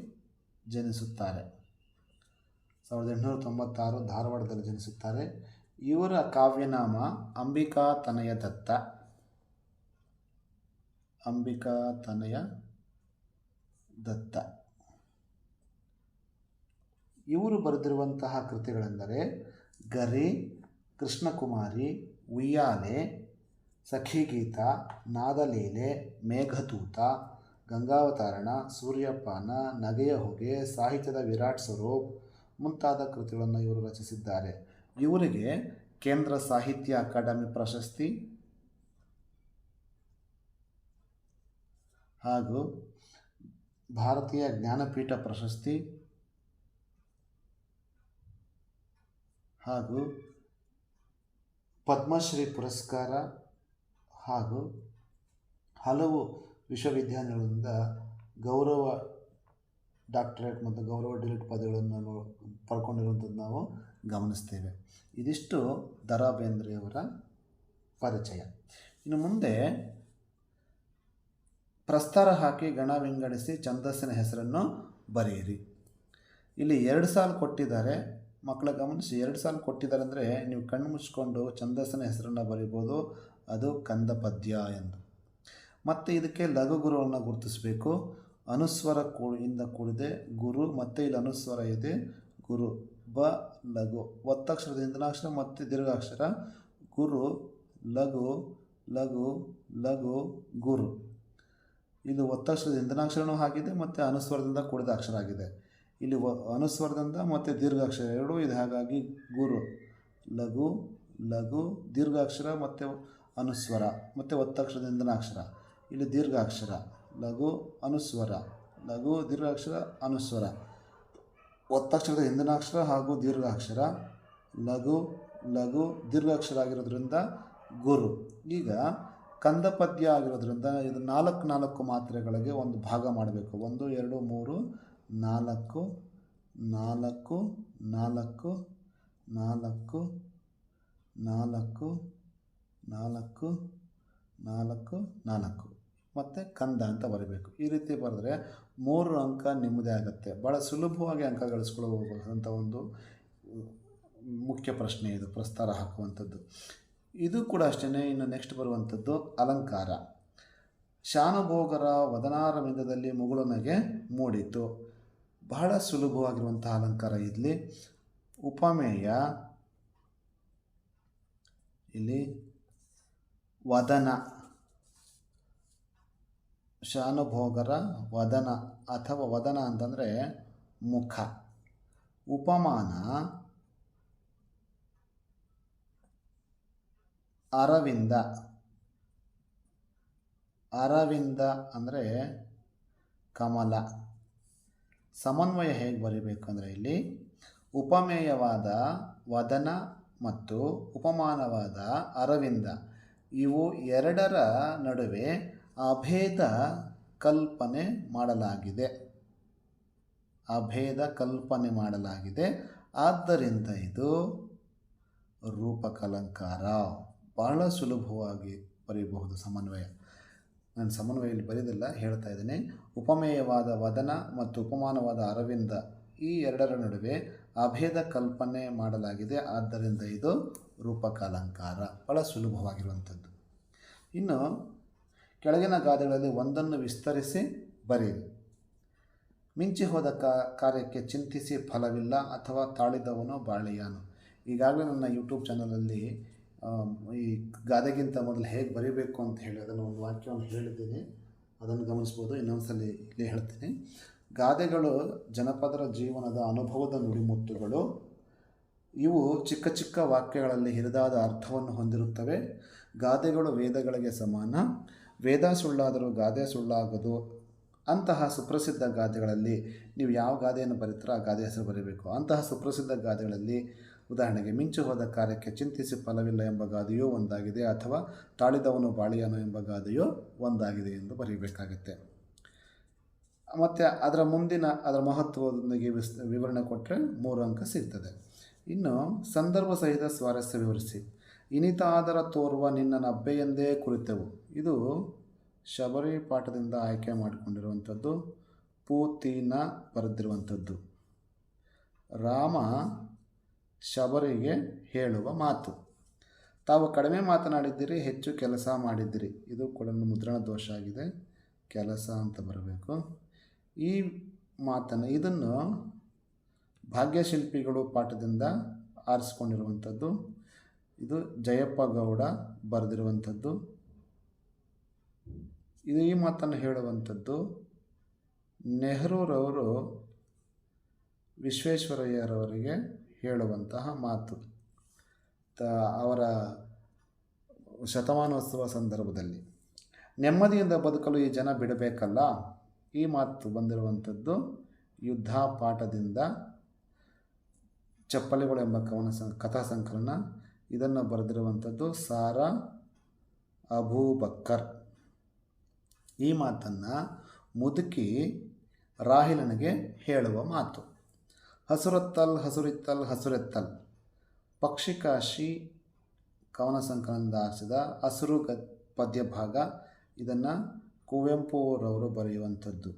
S1: ಜನಿಸುತ್ತಾರೆ. 1896 ಧಾರವಾಡದಲ್ಲಿ ಜನಿಸುತ್ತಾರೆ. ಇವರ ಕಾವ್ಯನಾಮ ಅಂಬಿಕಾ ತನಯ ದತ್ತ. ಇವರು ಬರೆದಿರುವಂತಹ ಕೃತಿಗಳೆಂದರೆ ಗರಿ, ಕೃಷ್ಣಕುಮಾರಿ, ಉಯ್ಯಾಲೆ, ಸಖಿಗೀತ, ನಾದಲೀಲೆ, ಮೇಘದೂತ, ಗಂಗಾವತರಣ, ಸೂರ್ಯಪಾನ, ನಗೆಯ ಹೊಗೆ, ಸಾಹಿತ್ಯದ ವಿರಾಟ್ ಸ್ವರೂಪ್ ಮುಂತಾದ ಕೃತಿಗಳನ್ನು ಇವರು ರಚಿಸಿದ್ದಾರೆ. ಇವರಿಗೆ ಕೇಂದ್ರ ಸಾಹಿತ್ಯ ಅಕಾಡೆಮಿ ಪ್ರಶಸ್ತಿ ಹಾಗೂ ಭಾರತೀಯ ಜ್ಞಾನಪೀಠ ಪ್ರಶಸ್ತಿ ಹಾಗೂ ಪದ್ಮಶ್ರೀ ಪುರಸ್ಕಾರ ಹಾಗೂ ಹಲವು ವಿಶ್ವವಿದ್ಯಾಲಯಗಳಿಂದ ಗೌರವ ಡಾಕ್ಟರೇಟ್ ಮತ್ತು ಗೌರವ ಡಿಲಿಟ್ ಪದವಿಗಳನ್ನು ಪಡ್ಕೊಂಡಿರುವಂಥದ್ದು ನಾವು ಗಮನಿಸ್ತೇವೆ. ಇದಿಷ್ಟು ದ ರಾ ಬೇಂದ್ರೆಯವರ ಪರಿಚಯ. ಇನ್ನು ಮುಂದೆ ಪ್ರಸ್ತಾರ ಹಾಕಿ ಗಣ ವಿಂಗಡಿಸಿ ಛಂದಸ್ಸಿನ ಹೆಸರನ್ನು ಬರೆಯಿರಿ. ಇಲ್ಲಿ 2 ಸಾಲು ಕೊಟ್ಟಿದ್ದಾರೆ. ಮಕ್ಕಳ ಗಮನಿಸಿ, 2 ಸಾಲು ಕೊಟ್ಟಿದ್ದಾರೆ ಅಂದರೆ ನೀವು ಕಣ್ಣು ಮುಚ್ಚಿಕೊಂಡು ಛಂದಸ್ಸಿನ ಹೆಸರನ್ನು ಬರಿಬೋದು. ಅದು ಕಂದ ಪದ್ಯ ಎಂದು. ಮತ್ತು ಇದಕ್ಕೆ ಲಘು ಗುರುವನ್ನು ಗುರುತಿಸಬೇಕು. ಅನುಸ್ವರ ಇಂದ ಕೂಡಿದೆ ಗುರು, ಮತ್ತು ಇಲ್ಲಿ ಅನುಸ್ವರ ಇದೆ ಗುರು. ಬ ಲಘು, ಒತ್ತಕ್ಷರದ ಇಂದನಾಕ್ಷರ ಮತ್ತು ದೀರ್ಘಾಕ್ಷರ ಗುರು, ಲಘು ಲಘು ಲಘು ಗುರು. ಇದು ಒತ್ತಕ್ಷರದ ಇಂದನಾಕ್ಷರನೂ ಆಗಿದೆ ಮತ್ತು ಅನುಸ್ವರದಿಂದ ಕೂಡಿದ ಅಕ್ಷರ ಆಗಿದೆ. ಇಲ್ಲಿ ಅನುಸ್ವರದಿಂದ ಮತ್ತು ದೀರ್ಘಾಕ್ಷರ ಎರಡೂ ಇದೆ. ಹಾಗಾಗಿ ಗುರು, ಲಘು ಲಘು ದೀರ್ಘಾಕ್ಷರ ಮತ್ತು ಅನುಸ್ವರ ಮತ್ತು ಒತ್ತಕ್ಷರದ ಇಂದನಾಕ್ಷರ. ಇಲ್ಲಿ ದೀರ್ಘಾಕ್ಷರ ಲಘು ಅನುಸ್ವರ, ಲಘು ದೀರ್ಘಾಕ್ಷರ ಅನುಸ್ವರ, ಒತ್ತಕ್ಷರದ ಇಂದನಾಕ್ಷರ ಹಾಗೂ ದೀರ್ಘಾಕ್ಷರ, ಲಘು ಲಘು ದೀರ್ಘಾಕ್ಷರ ಆಗಿರೋದ್ರಿಂದ ಗುರು. ಈಗ ಕಂದ ಪದ್ಯ ಆಗಿರೋದ್ರಿಂದ ಇದು 4 ಮಾತ್ರೆಗಳಿಗೆ ಒಂದು ಭಾಗ ಮಾಡಬೇಕು. 1 2 3 4 4 4 4 4 4 4 4 ಮತ್ತು ಕಂದ ಅಂತ ಬರೀಬೇಕು. ಈ ರೀತಿ ಬರೆದ್ರೆ 3 ಅಂಕ ನಿಮ್ಮದೇ ಆಗುತ್ತೆ. ಭಾಳ ಸುಲಭವಾಗಿ ಅಂಕ ಗಳಿಸ್ಕೊಳ್ಳಬಹುದಂಥ ಒಂದು ಮುಖ್ಯ ಪ್ರಶ್ನೆ ಇದು ಪ್ರಸ್ತಾರ ಹಾಕುವಂಥದ್ದು. ಇದು ಕೂಡ ಅಷ್ಟೇ. ಇನ್ನು ನೆಕ್ಸ್ಟ್ ಬರುವಂಥದ್ದು ಅಲಂಕಾರ. ಶಾನುಭೋಗರ ವದನಾರವಿಂದದಲ್ಲಿ ಮುಗುಳುನಗೆ ಮೂಡಿತು. ಬಹಳ ಸುಲಭವಾಗಿರುವಂತಹ ಅಲಂಕಾರ. ಇಲ್ಲಿ ಉಪಮೇಯ, ಇಲ್ಲಿ ವದನ, ಶಾನುಭೋಗರ ವದನ ಅಥವಾ ವದನ ಅಂತಂದರೆ ಮುಖ. ಉಪಮಾನ ಅರವಿಂದ, ಅರವಿಂದ ಅಂದರೆ ಕಮಲ. ಸಮನ್ವಯ ಹೇಗೆ ಬರೀಬೇಕು ಅಂದರೆ ಇಲ್ಲಿ ಉಪಮೇಯವಾದ ವದನ ಮತ್ತು ಉಪಮಾನವಾದ ಅರವಿಂದ ಇವು ಎರಡರ ನಡುವೆ ಅಭೇದ ಕಲ್ಪನೆ ಮಾಡಲಾಗಿದೆ. ಅಭೇದ ಕಲ್ಪನೆ ಮಾಡಲಾಗಿದೆ. ಆದ್ದರಿಂದ ಇದು ರೂಪಕಲಂಕಾರ. ಬಹಳ ಸುಲಭವಾಗಿ ಬರೆಯಬಹುದು ಸಮನ್ವಯ. ನಾನು ಸಮನ್ವಯದಲ್ಲಿ ಬರೆದಿಲ್ಲ, ಹೇಳ್ತಾ ಇದ್ದೀನಿ. ಉಪಮೇಯವಾದ ವದನ ಮತ್ತು ಉಪಮಾನವಾದ ಅರವಿಂದ ಈ ಎರಡರ ನಡುವೆ ಅಭೇದ ಕಲ್ಪನೆ ಮಾಡಲಾಗಿದೆ. ಆದ್ದರಿಂದ ಇದು ರೂಪಕಾಲಂಕಾರ. ಬಹಳ ಸುಲಭವಾಗಿರುವಂಥದ್ದು. ಇನ್ನು ಕೆಳಗಿನ ಗಾದೆಗಳಲ್ಲಿ ಒಂದನ್ನು ವಿಸ್ತರಿಸಿ ಬರೆಯಿರಿ. ಮಿಂಚಿ ಹೋದ ಕಾರ್ಯಕ್ಕೆ ಚಿಂತಿಸಿ ಫಲವಿಲ್ಲ ಅಥವಾ ತಾಳಿದವನು ಬಾಳಿಯಾನು. ಈಗಾಗಲೇ ನನ್ನ ಯೂಟ್ಯೂಬ್ ಚಾನಲಲ್ಲಿ ಈ ಗಾದೆಗಿಂತ ಮೊದಲು ಹೇಗೆ ಬರೀಬೇಕು ಅಂತ ಹೇಳಿ ಅದನ್ನು ಒಂದು ವಾಕ್ಯವನ್ನು ಹೇಳಿದ್ದೀನಿ. ಅದನ್ನು ಗಮನಿಸ್ಬೋದು. ಇನ್ನೊಂದ್ಸಲ ಇಲ್ಲಿ ಹೇಳ್ತೀನಿ. ಗಾದೆಗಳು ಜನಪದರ ಜೀವನದ ಅನುಭವದ ನುಡಿಮುತ್ತುಗಳು. ಇವು ಚಿಕ್ಕ ಚಿಕ್ಕ ವಾಕ್ಯಗಳಲ್ಲಿ ಹಿರಿದಾದ ಅರ್ಥವನ್ನು ಹೊಂದಿರುತ್ತವೆ. ಗಾದೆಗಳು ವೇದಗಳಿಗೆ ಸಮಾನ. ವೇದ ಸುಳ್ಳಾದರೂ ಗಾದೆ ಸುಳ್ಳಾಗದು. ಅಂತಹ ಸುಪ್ರಸಿದ್ಧ ಗಾದೆಗಳಲ್ಲಿ ನೀವು ಯಾವ ಗಾದೆಯನ್ನು ಬರೀತೀರೋ ಆ ಗಾದೆ ಹೆಸರು ಬರೀಬೇಕು. ಅಂತಹ ಸುಪ್ರಸಿದ್ಧ ಗಾದೆಗಳಲ್ಲಿ ಉದಾಹರಣೆಗೆ ಮಿಂಚು ಹೋದ ಕಾರ್ಯಕ್ಕೆ ಚಿಂತಿಸಿ ಫಲವಿಲ್ಲ ಎಂಬ ಗಾದೆಯೂ ಒಂದಾಗಿದೆ, ಅಥವಾ ತಾಳಿದವನು ಬಾಳಿಯಾನು ಎಂಬ ಗಾದೆಯೂ ಒಂದಾಗಿದೆ ಎಂದು ಬರೀಬೇಕಾಗುತ್ತೆ. ಮತ್ತು ಅದರ ಮಹತ್ವದೊಂದಿಗೆ ವಿವರಣೆ ಕೊಟ್ಟರೆ 3 ಅಂಕ ಸಿಗ್ತದೆ. ಇನ್ನು ಸಂದರ್ಭ ಸಹಿತ ಸ್ವಾರಸ್ಯ ವಿವರಿಸಿ. ಇನಿತಾದರ ತೋರುವ ನಿನ್ನ ನಬ್ಬೆಯೆಂದೇ ಕುರಿತೆವು. ಇದು ಶಬರಿ ಪಾಠದಿಂದ ಆಯ್ಕೆ ಮಾಡಿಕೊಂಡಿರುವಂಥದ್ದು. ಪೂತಿನ ಬರೆದಿರುವಂಥದ್ದು. ರಾಮ ಶಬರಿಗೆ ಹೇಳುವ ಮಾತು. ತಾವು ಕಡಿಮೆ ಮಾತನಾಡಿದ್ದೀರಿ, ಹೆಚ್ಚು ಕೆಲಸ ಮಾಡಿದ್ದೀರಿ. ಇದು ಕೂಡ ಮುದ್ರಣ ದೋಷ ಆಗಿದೆ. ಕೆಲಸ ಅಂತ ಬರಬೇಕು. ಈ ಇದನ್ನು ಭಾಗ್ಯಶಿಲ್ಪಿಗಳು ಪಾಠದಿಂದ ಆರಿಸ್ಕೊಂಡಿರುವಂಥದ್ದು. ಇದು ಜಯಪ್ಪ ಗೌಡ ಬರೆದಿರುವಂಥದ್ದು. ಈ ಮಾತನ್ನು ಹೇಳುವಂಥದ್ದು ನೆಹರೂರವರು ವಿಶ್ವೇಶ್ವರಯ್ಯರವರಿಗೆ ಹೇಳುವಂತಹ ಮಾತು ಅವರ ಶತಮಾನೋತ್ಸವ ಸಂದರ್ಭದಲ್ಲಿ. ನೆಮ್ಮದಿಯಿಂದ ಬದುಕಲು ಈ ಜನ ಬಿಡಬೇಕಲ್ಲ. ಈ ಮಾತು ಬಂದಿರುವಂಥದ್ದು ಯುದ್ಧ ಪಾಠದಿಂದ. ಚಪ್ಪಲಿಗಳು ಎಂಬ ಕಥಾ ಸಂಕಲನ ಇದನ್ನು ಬರೆದಿರುವಂಥದ್ದು ಸಾರಾ ಅಬೂಬಕ್ಕರ್. ಈ ಮಾತನ್ನು ಮುದುಕಿ ರಾಹಿಲನಿಗೆ ಹೇಳುವ ಮಾತು. ಹಸುರತ್ತಲ್ ಹಸುರಿತ್ತಲ್ ಹಸುರೆತ್ತಲ್ ಪಕ್ಷಿಕಾಶಿ ಕವನ ಸಂಕಲನದಿಂದ ಆರಿಸಿದ ಹಸುರು ಪದ್ಯ ಭಾಗ. ಇದನ್ನು ಕುವೆಂಪುರವರು ಬರೆಯುವಂಥದ್ದು.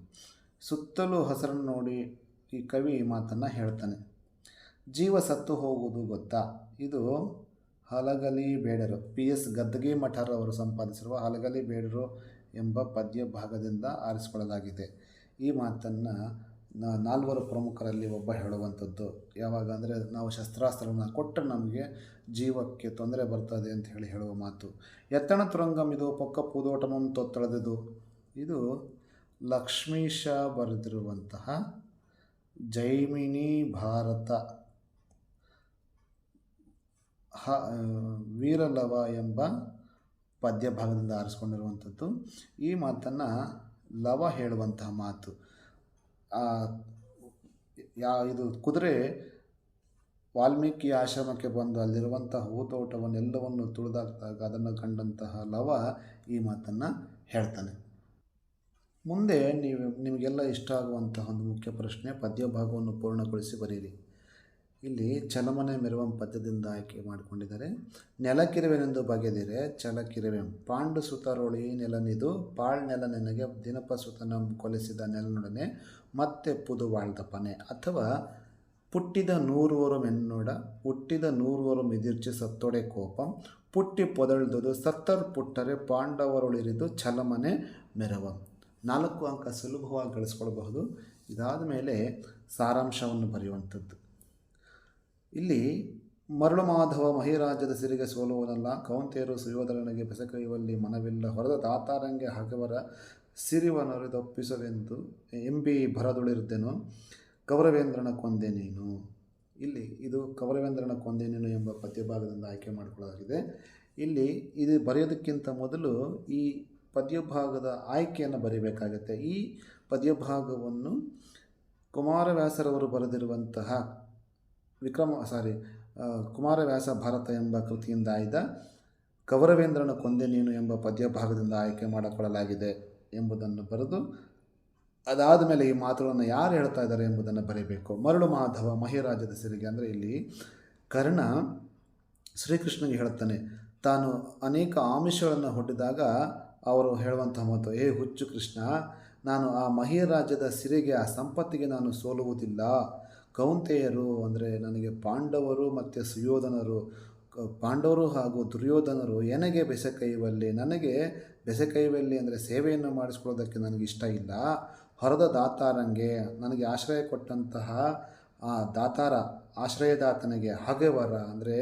S1: ಸುತ್ತಲೂ ಹಸರನ್ನು ನೋಡಿ ಈ ಕವಿ ಈ ಮಾತನ್ನು ಹೇಳ್ತಾನೆ. ಜೀವ ಸತ್ತು ಹೋಗುವುದು ಗೊತ್ತಾ? ಇದು ಹಲಗಲಿ ಬೇಡರು, PS ಗದ್ದಗಿ ಮಠರ್ ಅವರು ಸಂಪಾದಿಸಿರುವ ಹಲಗಲಿ ಬೇಡರು ಎಂಬ ಪದ್ಯ ಭಾಗದಿಂದ ಆರಿಸಿಕೊಳ್ಳಲಾಗಿದೆ. ಈ ಮಾತನ್ನು ನಾಲ್ವರು ಪ್ರಮುಖರಲ್ಲಿ ಒಬ್ಬ ಹೇಳುವಂಥದ್ದು. ಯಾವಾಗ ಅಂದರೆ ನಾವು ಶಸ್ತ್ರಾಸ್ತ್ರವನ್ನು ಕೊಟ್ಟರೆ ನಮಗೆ ಜೀವಕ್ಕೆ ತೊಂದರೆ ಬರ್ತದೆ ಅಂತ ಹೇಳುವ ಮಾತು. ಎತ್ತಣ ತುರಂಗಂ ಇದು ಪೊಕ್ಕ ಪೂದೋಟಮಂ ತೊತ್ತಳೆದು. ಇದು ಲಕ್ಷ್ಮೀಶ ಬರೆದಿರುವಂತಹ ಜೈಮಿನಿ ಭಾರತ ವೀರಲವ ಎಂಬ ಪದ್ಯ ಭಾಗದಿಂದ ಆರಿಸ್ಕೊಂಡಿರುವಂಥದ್ದು. ಈ ಮಾತನ್ನು ಲವ ಹೇಳುವಂತಹ ಮಾತು. ಇದು ಕುದುರೆ ವಾಲ್ಮೀಕಿ ಆಶ್ರಮಕ್ಕೆ ಬಂದು ಅಲ್ಲಿರುವಂತಹ ಹೂತೋಟವನ್ನೆಲ್ಲವನ್ನು ತುಳಿದಾಕ್ದಾಗ ಅದನ್ನು ಕಂಡಂತಹ ಲವ ಈ ಮಾತನ್ನು ಹೇಳ್ತಾನೆ. ಮುಂದೆ ನಿಮಗೆಲ್ಲ ಇಷ್ಟ ಆಗುವಂತಹ ಒಂದು ಮುಖ್ಯ ಪ್ರಶ್ನೆ, ಪದ್ಯ ಭಾಗವನ್ನು ಪೂರ್ಣಗೊಳಿಸಿ ಬರೆಯಿರಿ. ಇಲ್ಲಿ ಚಲಮನೆ ಮೆರವಂ ಪದ್ಯದಿಂದ ಆಯ್ಕೆ ಮಾಡಿಕೊಂಡಿದ್ದಾರೆ. ನೆಲಕಿರುವೆನೆಂದು ಬಗೆದಿರೆ ಛಲಕಿರುವೆಂ ಪಾಂಡು ಸುತರೊಳಿ ನೆಲನಿದು ಪಾಳ್ ನೆಲ ನೆನಗೆ ದಿನಪ ಸುತನ ಕೊಲೆಸಿದ ನೆಲನೊಡನೆ ಮತ್ತೆ ಪುದು வாழ்ದಪನೆ. ಅಥವಾ ಪುಟ್ಟಿದ ನೂರುವರು ಮೆನ್ನೊಡ ಹುಟ್ಟಿದ ನೂರುವರು ಮಿದಿರ್ಚಿ ಸತ್ತೊಡೆ ಕೋಪಂ ಪುಟ್ಟಿ ಪೊದಳ್ದುದು ಸತ್ತರ್ ಪುಟ್ಟರೆ ಪಾಂಡವರೊಳಿರಿದು ಛಲಮನೆ ಮೆರವಂ. 4 ಅಂಕ ಸುಲಭವಾಗಿ ಗಳಿಸ್ಕೊಳ್ಬಹುದು. ಇದಾದ ಮೇಲೆ ಸಾರಾಂಶವನ್ನು ಬರೆಯುವಂಥದ್ದು. ಇಲ್ಲಿ ಮರಳು ಮಾಧವ ಮಹಿರಾಜ್ಯದ ಸಿರಿಗೆ ಸೋಲುವನಲ್ಲ, ಕೌಂತೆಯರು ಸುಯೋಧರನಿಗೆ ಬೆಸಕೈವಲ್ಲಿ ಮನವಿಲ್ಲ, ಹೊರದ ತಾತಾರಂಗೆ ಹಗವರ ಸಿರಿವನೊರೆದೊಪ್ಪಿಸುವೆಂದು ಎಂಬಿ ಭರದುಳಿರ್ದೆನು, ಕೌರವೇಂದ್ರನ ಕೊಂದೆ ನೀನು. ಇಲ್ಲಿ ಇದು ಕೌರವೇಂದ್ರನ ಕೊಂದೆ ನೀನು ಎಂಬ ಪದ್ಯಭಾಗದಿಂದ ಆಯ್ಕೆ ಮಾಡಿಕೊಳ್ಳಲಾಗಿದೆ. ಇಲ್ಲಿ ಇದು ಬರೆಯೋದಕ್ಕಿಂತ ಮೊದಲು ಈ ಪದ್ಯಭಾಗದ ಆಯ್ಕೆಯನ್ನು ಬರೀಬೇಕಾಗತ್ತೆ. ಈ ಪದ್ಯಭಾಗವನ್ನು ಕುಮಾರವ್ಯಾಸರವರು ಬರೆದಿರುವಂತಹ ಕುಮಾರವ್ಯಾಸ ಭಾರತ ಎಂಬ ಕೃತಿಯಿಂದ ಆಯ್ದ ಕೌರವೇಂದ್ರನ ಕೊಂದೆ ನೀನು ಎಂಬ ಪದ್ಯಭಾಗದಿಂದ ಆಯ್ಕೆ ಮಾಡಿಕೊಳ್ಳಲಾಗಿದೆ ಎಂಬುದನ್ನು ಬರೆದು, ಅದಾದ ಮೇಲೆ ಈ ಮಾತುಗಳನ್ನು ಯಾರು ಹೇಳ್ತಾ ಇದ್ದಾರೆ ಎಂಬುದನ್ನು ಬರೀಬೇಕು. ಮರಳು ಮಾಧವ ಮಹಿರಾಜ್ಯದ ಸಿರಿಗೆ ಅಂದರೆ ಇಲ್ಲಿ ಕರ್ಣ ಶ್ರೀಕೃಷ್ಣನಿಗೆ ಹೇಳ್ತಾನೆ, ತಾನು ಅನೇಕ ಆಮಿಷಗಳನ್ನು ಹೊಡ್ಡಿದಾಗ ಅವರು ಹೇಳುವಂತಹ ಮಾತು, ಹುಚ್ಚು ಕೃಷ್ಣ, ನಾನು ಆ ಮಹಿರಾಜ್ಯದ ಸಿರಿಗೆ ಆ ಸಂಪತ್ತಿಗೆ ನಾನು ಸೋಲುವುದಿಲ್ಲ. ಕೌಂತೆಯರು ಅಂದರೆ ನನಗೆ ಪಾಂಡವರು ಮತ್ತು ಸುಯೋಧನರು, ಪಾಂಡವರು ಹಾಗೂ ದುರ್ಯೋಧನರು ನನಗೆ ಬೆಸಕೈವಲ್ಲಿ ಅಂದರೆ ಸೇವೆಯನ್ನು ಮಾಡಿಸ್ಕೊಳ್ಳೋದಕ್ಕೆ ನನಗಿಷ್ಟ ಇಲ್ಲ. ಹೊರದ ದಾತಾರಂಗೆ ನನಗೆ ಆಶ್ರಯ ಕೊಟ್ಟಂತಹ ಆ ದಾತಾರ ಆಶ್ರಯದಾತನಿಗೆ ಹಗೆವರ ಅಂದರೆ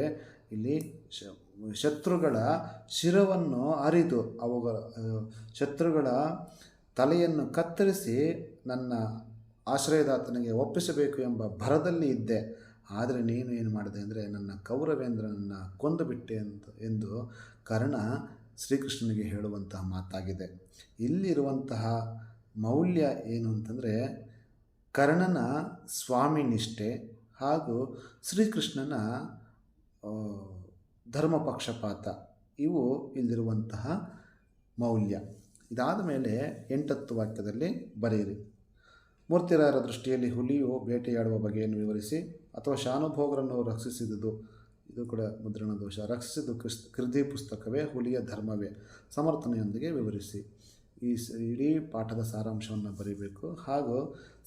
S1: ಇಲ್ಲಿ ಶತ್ರುಗಳ ಶಿರವನ್ನು ಅರಿದು ಅವುಗಳ ಶತ್ರುಗಳ ತಲೆಯನ್ನು ಕತ್ತರಿಸಿ ನನ್ನ ಆಶ್ರಯದಾತನಿಗೆ ಒಪ್ಪಿಸಬೇಕು ಎಂಬ ಭರದಲ್ಲಿ ಇದ್ದೆ. ಆದರೆ ನೀನು ಏನು ಮಾಡಿದೆ ಅಂದರೆ ನನ್ನ ಕೌರವೇಂದ್ರನನ್ನು ಕೊಂದುಬಿಟ್ಟೆ ಎಂದು ಕರ್ಣ ಶ್ರೀಕೃಷ್ಣನಿಗೆ ಹೇಳುವಂತಹ ಮಾತಾಗಿದೆ. ಇಲ್ಲಿರುವಂತಹ ಮೌಲ್ಯ ಏನು ಅಂತಂದರೆ ಕರ್ಣನ ಸ್ವಾಮಿ ನಿಷ್ಠೆ ಹಾಗೂ ಶ್ರೀಕೃಷ್ಣನ ಧರ್ಮ ಪಕ್ಷಪಾತ, ಇವು ಇಲ್ಲಿರುವಂತಹ ಮೌಲ್ಯ. ಇದಾದ ಮೇಲೆ 8 ವಾಕ್ಯದಲ್ಲಿ ಬರೆಯಿರಿ. ಮೂರ್ತಿರಾಯರ ದೃಷ್ಟಿಯಲ್ಲಿ ಹುಲಿಯು ಬೇಟೆಯಾಡುವ ಬಗೆಯನ್ನು ವಿವರಿಸಿ, ಅಥವಾ ಶಾನುಭೋಗರನ್ನು ರಕ್ಷಿಸಿದುದು, ಇದು ಕೂಡ ಮುದ್ರಣ ದೋಷ, ರಕ್ಷಿಸಿದ್ದು ಕೃತಿ ಪುಸ್ತಕವೇ ಹುಲಿಯ ಧರ್ಮವೇ, ಸಮರ್ಥನೆಯೊಂದಿಗೆ ವಿವರಿಸಿ. ಈ ಇಡೀ ಪಾಠದ ಸಾರಾಂಶವನ್ನು ಬರೀಬೇಕು. ಹಾಗೂ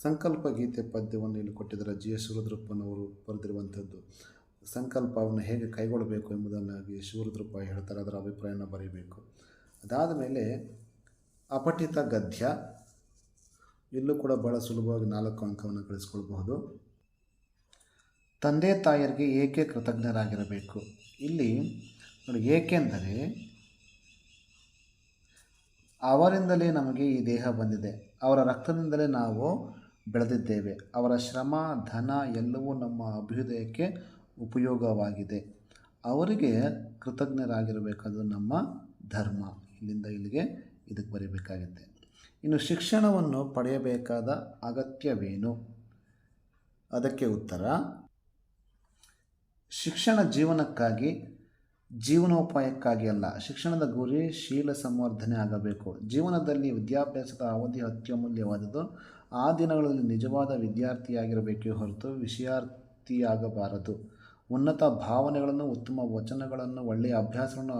S1: ಸಂಕಲ್ಪ ಗೀತೆ ಪದ್ಯವನ್ನು ಇಲ್ಲಿ ಕೊಟ್ಟಿದ್ದಾರೆ. GS ಶಿವರುದ್ರಪ್ಪನವರು ಬರೆದಿರುವಂಥದ್ದು. ಸಂಕಲ್ಪವನ್ನು ಹೇಗೆ ಕೈಗೊಳ್ಳಬೇಕು ಎಂಬುದನ್ನು ಶಿವರುದ್ರಪ್ಪ ಹೇಳ್ತಾರೆ, ಅದರ ಅಭಿಪ್ರಾಯನ ಬರೀಬೇಕು. ಅದಾದ ಮೇಲೆ ಅಪಠಿತ ಗದ್ಯ, ಇಲ್ಲೂ ಕೂಡ ಭಾಳ ಸುಲಭವಾಗಿ 4 ಅಂಕವನ್ನು ಗಳಿಸ್ಕೊಳ್ಬಹುದು. ತಂದೆ ತಾಯಿಯರಿಗೆ ಏಕೆ ಕೃತಜ್ಞರಾಗಿರಬೇಕು? ಇಲ್ಲಿ ನೋಡಿ, ಏಕೆಂದರೆ ಅವರಿಂದಲೇ ನಮಗೆ ಈ ದೇಹ ಬಂದಿದೆ, ಅವರ ರಕ್ತದಿಂದಲೇ ನಾವು ಬೆಳೆದಿದ್ದೇವೆ, ಅವರ ಶ್ರಮ ಧನ ಎಲ್ಲವೂ ನಮ್ಮ ಅಭ್ಯುದಯಕ್ಕೆ ಉಪಯೋಗವಾಗಿದೆ. ಅವರಿಗೆ ಕೃತಜ್ಞರಾಗಿರಬೇಕದು ನಮ್ಮ ಧರ್ಮ. ಇಲ್ಲಿಂದ ಇಲ್ಲಿಗೆ ಇದಕ್ಕೆ ಬರೀಬೇಕಾಗುತ್ತೆ. ಇನ್ನು ಶಿಕ್ಷಣವನ್ನು ಪಡೆಯಬೇಕಾದ ಅಗತ್ಯವೇನು? ಅದಕ್ಕೆ ಉತ್ತರ, ಶಿಕ್ಷಣ ಜೀವನಕ್ಕಾಗಿ ಜೀವನೋಪಾಯಕ್ಕಾಗಿ ಅಲ್ಲ. ಶಿಕ್ಷಣದ ಗುರಿ ಶೀಲ ಸಂವರ್ಧನೆ ಆಗಬೇಕು. ಜೀವನದಲ್ಲಿ ವಿದ್ಯಾಭ್ಯಾಸದ ಅವಧಿ ಅತ್ಯಮೂಲ್ಯವಾದುದು. ಆ ದಿನಗಳಲ್ಲಿ ನಿಜವಾದ ವಿದ್ಯಾರ್ಥಿಯಾಗಿರಬೇಕೇ ಹೊರತು ವಿಷಯಾರ್ಥಿಯಾಗಬಾರದು. ಉನ್ನತ ಭಾವನೆಗಳನ್ನು, ಉತ್ತಮ ವಚನಗಳನ್ನು, ಒಳ್ಳೆಯ ಅಭ್ಯಾಸಗಳನ್ನು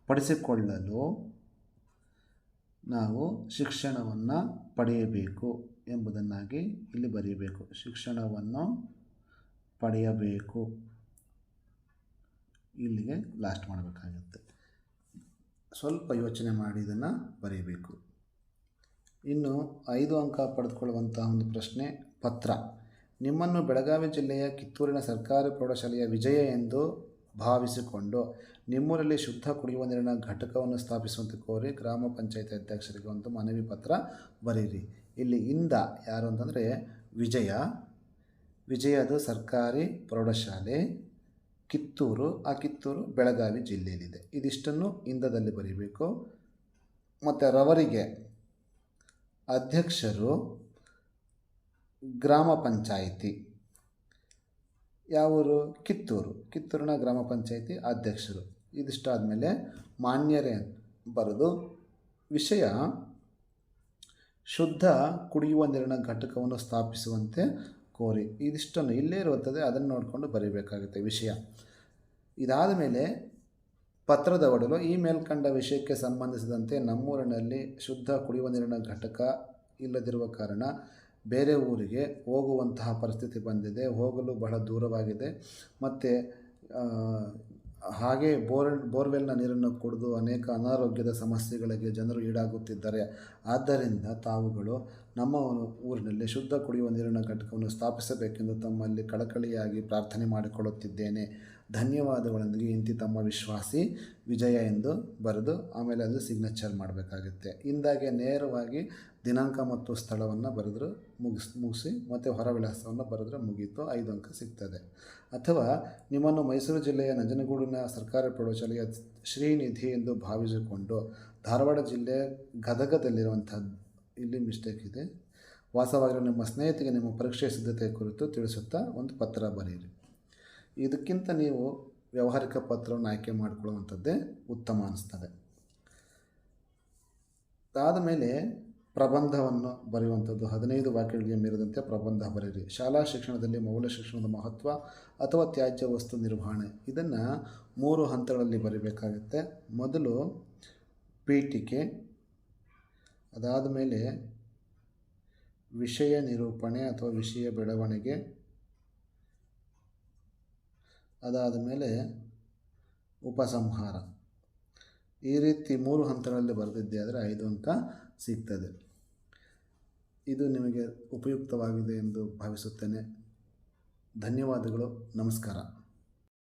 S1: ಪಡಿಸಿಕೊಳ್ಳಲು ನಾವು ಶಿಕ್ಷಣವನ್ನು ಪಡೆಯಬೇಕು ಎಂಬುದನ್ನಾಗಿ ಇಲ್ಲಿ ಬರೆಯಬೇಕು. ಶಿಕ್ಷಣವನ್ನು ಪಡೆಯಬೇಕು. ಇಲ್ಲಿಗೆ ಲಾಸ್ಟ್ ಮಾಡಬೇಕಾಗುತ್ತೆ. ಸ್ವಲ್ಪ ಯೋಚನೆ ಮಾಡಿ ಇದನ್ನು ಬರೆಯಬೇಕು. ಇನ್ನು 5 ಅಂಕ ಪಡೆದುಕೊಳ್ಳುವಂತಹ ಒಂದು ಪ್ರಶ್ನೆ. ಪತ್ರ. ನಿಮ್ಮನ್ನು ಬೆಳಗಾವಿ ಜಿಲ್ಲೆಯ ಕಿತ್ತೂರಿನ ಸರ್ಕಾರಿ ಪ್ರೌಢಶಾಲೆಯ ವಿಜಯ ಎಂದು ಭಾವಿಸಿಕೊಂಡು ನಿಮ್ಮೂರಲ್ಲಿ ಶುದ್ಧ ಕುಡಿಯುವ ನೀರಿನ ಘಟಕವನ್ನು ಸ್ಥಾಪಿಸುವಂತೆ ಕೋರಿ ಗ್ರಾಮ ಪಂಚಾಯತ್ ಅಧ್ಯಕ್ಷರಿಗೆ ಒಂದು ಮನವಿ ಪತ್ರ ಬರೀರಿ. ಇಲ್ಲಿ ಇಂದ ಯಾರು ಅಂತಂದರೆ ವಿಜಯದು ಸರ್ಕಾರಿ ಪ್ರೌಢಶಾಲೆ ಕಿತ್ತೂರು. ಆ ಕಿತ್ತೂರು ಬೆಳಗಾವಿ ಜಿಲ್ಲೆಯಲ್ಲಿದೆ. ಇದಿಷ್ಟನ್ನು ಇಂದದಲ್ಲಿ ಬರೀಬೇಕು. ಮತ್ತು ರವರಿಗೆ ಅಧ್ಯಕ್ಷರು ಗ್ರಾಮ ಪಂಚಾಯಿತಿ. ಯಾವೂರು? ಕಿತ್ತೂರಿನ ಗ್ರಾಮ ಪಂಚಾಯಿತಿ ಅಧ್ಯಕ್ಷರು. ಇದಿಷ್ಟಾದಮೇಲೆ ಮಾನ್ಯರೇ ಬರೆದು ವಿಷಯ ಶುದ್ಧ ಕುಡಿಯುವ ನೀರಿನ ಘಟಕವನ್ನು ಸ್ಥಾಪಿಸುವಂತೆ ಕೋರಿ. ಇದಿಷ್ಟನ್ನು ಇಲ್ಲೇ ಇರುತ್ತದೆ, ಅದನ್ನು ನೋಡಿಕೊಂಡು ಬರೀಬೇಕಾಗುತ್ತೆ ವಿಷಯ. ಇದಾದ ಮೇಲೆ ಪತ್ರದ ಒಡಲು ಈ ಮೇಲ್ಕಂಡ ವಿಷಯಕ್ಕೆ ಸಂಬಂಧಿಸಿದಂತೆ ನಮ್ಮೂರಿನಲ್ಲಿ ಶುದ್ಧ ಕುಡಿಯುವ ನೀರಿನ ಘಟಕ ಇಲ್ಲದಿರುವ ಕಾರಣ ಬೇರೆ ಊರಿಗೆ ಹೋಗುವಂತಹ ಪರಿಸ್ಥಿತಿ ಬಂದಿದೆ. ಹೋಗಲು ಬಹಳ ದೂರವಾಗಿದೆ. ಮತ್ತು ಹಾಗೆ ಬೋರ್ವೆಲ್ನ ನೀರನ್ನು ಕುಡಿದು ಅನೇಕ ಅನಾರೋಗ್ಯದ ಸಮಸ್ಯೆಗಳಿಗೆ ಜನರು ಈಡಾಗುತ್ತಿದ್ದಾರೆ. ಆದ್ದರಿಂದ ತಾವುಗಳು ನಮ್ಮ ಊರಿನಲ್ಲಿ ಶುದ್ಧ ಕುಡಿಯುವ ನೀರಿನ ಘಟಕವನ್ನು ಸ್ಥಾಪಿಸಬೇಕೆಂದು ತಮ್ಮಲ್ಲಿ ಕಳಕಳಿಯಾಗಿ ಪ್ರಾರ್ಥನೆ ಮಾಡಿಕೊಳ್ಳುತ್ತಿದ್ದೇನೆ. ಧನ್ಯವಾದಗಳೊಂದಿಗೆ ಇಂತಿ ತಮ್ಮ ವಿಶ್ವಾಸಿ ವಿಜಯ ಎಂದು ಬರೆದು ಆಮೇಲೆ ಅದು ಸಿಗ್ನೇಚರ್ ಮಾಡಬೇಕಾಗುತ್ತೆ. ಇಂದಾಗೆ ನೇರವಾಗಿ ದಿನಾಂಕ ಮತ್ತು ಸ್ಥಳವನ್ನು ಬರೆದ್ರು ಮುಗಿಸಿ ಮತ್ತು ಹೊರವಿಳಾಸವನ್ನು ಬರೆದ್ರೆ ಮುಗೀತು. 5 ಅಂಕ ಸಿಗ್ತದೆ. ಅಥವಾ ನಿಮ್ಮನ್ನು ಮೈಸೂರು ಜಿಲ್ಲೆಯ ನಂಜನಗೂಡಿನ ಸರ್ಕಾರಿ ಪ್ರೌಢಶಾಲೆಯ ಶ್ರೀನಿಧಿ ಎಂದು ಭಾವಿಸಿಕೊಂಡು ಧಾರವಾಡ ಜಿಲ್ಲೆ ಗದಗದಲ್ಲಿರುವಂಥ, ಇಲ್ಲಿ ಮಿಸ್ಟೇಕ್ ಇದೆ, ವಾಸವಾಗಿರೋ ನಿಮ್ಮ ಸ್ನೇಹಿತಿಗೆ ನಿಮ್ಮ ಪರೀಕ್ಷೆ ಸಿದ್ಧತೆ ಕುರಿತು ತಿಳಿಸುತ್ತಾ ಒಂದು ಪತ್ರ ಬರೆಯಿರಿ. ಇದಕ್ಕಿಂತ ನೀವು ವ್ಯಾವಹಾರಿಕ ಪತ್ರವನ್ನು ಆಯ್ಕೆ ಮಾಡಿಕೊಳ್ಳುವಂಥದ್ದೇ ಉತ್ತಮ ಅನಿಸ್ತದೆ. ಅದಾದ ಮೇಲೆ ಪ್ರಬಂಧವನ್ನು ಬರೆಯುವಂಥದ್ದು. 15 ವಾಕ್ಯಗಳಿಗೆ ಮೀರಿದಂತೆ ಪ್ರಬಂಧ ಬರೆಯಿರಿ. ಶಾಲಾ ಶಿಕ್ಷಣದಲ್ಲಿ ಮೌಲ್ಯ ಶಿಕ್ಷಣದ ಮಹತ್ವ ಅಥವಾ ತ್ಯಾಜ್ಯ ವಸ್ತು ನಿರ್ವಹಣೆ. ಇದನ್ನು 3 ಹಂತಗಳಲ್ಲಿ ಬರೀಬೇಕಾಗುತ್ತೆ. ಮೊದಲು ಪೀಠಿಕೆ, ಅದಾದ ಮೇಲೆ ವಿಷಯ ನಿರೂಪಣೆ ಅಥವಾ ವಿಷಯ ಬೆಳವಣಿಗೆ, ಅದಾದ ಮೇಲೆ ಉಪಸಂಹಾರ. ಈ ರೀತಿ 3 ಹಂತಗಳಲ್ಲಿ ಬರೆದಿದ್ದೆ ಆದರೆ 5 ಅಂಕ ಸಿಗ್ತದೆ. ಇದು ನಿಮಗೆ ಉಪಯುಕ್ತವಾಗಿದೆ ಎಂದು ಭಾವಿಸುತ್ತೇನೆ. ಧನ್ಯವಾದಗಳು. ನಮಸ್ಕಾರ.